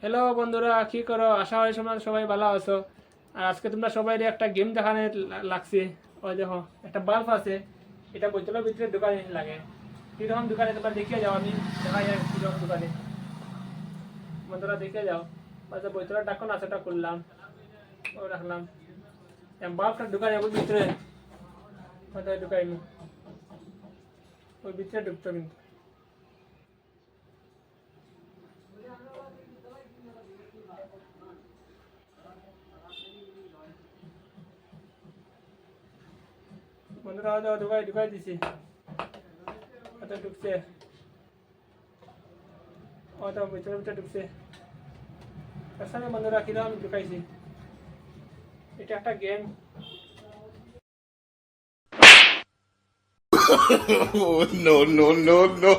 Hello বন্ধুরা, কি করো? আশা হয় তোমরা সবাই ভালো আছো। আর আজকে তোমরা সবাই একটা গেম দেখানে লাগছে। ওই দেখো, একটা বাল্ব আছে, এটা বোতলের ভিতরে দোকানে লাগে। কিরকম দোকানে তোমরা দেখিয়ে যাও, আমি দেখাই কিরকম দোকানে। বন্ধুরা দেখে যাও। আচ্ছা, বোতলের ঢাকন আছে, ওটা খুললাম, ও রাখলাম। বাল্বটার দোকানে ওই ভিতরে, হয়তো ঢুকাই ওই ভিতরে ঢুকতো কিন্তু। বন্ধুরা হয়তো ঢুকাই ঢুকাই দিছি, হয়তো ঢুকছে, হয়তো ভিতরে ভিতরে ঢুকছে। তার সঙ্গে বন্ধুরা কিরকম ঢুকাইছি, এটা একটা game. Oh, no, no, no, no.